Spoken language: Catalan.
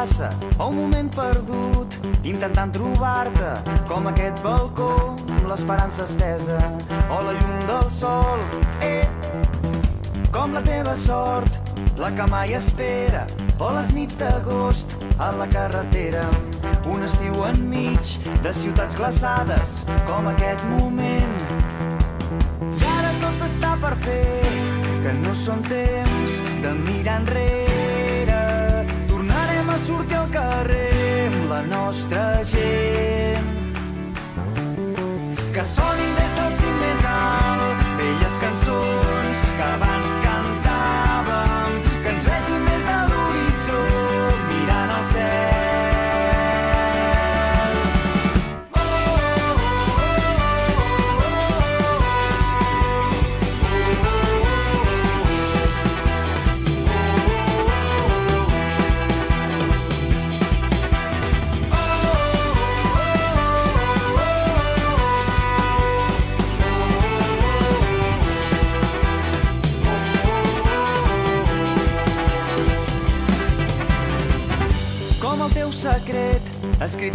passa, o un moment perdut, intentant trobar-te, com aquest balcó amb l'esperança estesa, o la llum del sol, com la teva sort, la que mai espera, o les nits d'agost a la carretera, un estiu enmig de ciutats glaçades, com aquest moment. I ara tot està per fer, que no són temps de mirar enrere. Tornarem a sortir al carrer amb la nostra gent. Que sonin des del cim més alt velles cançons que abans cantàvem, que ens vegin des de l'horitzó mirant al cel. Com el teu secret escrit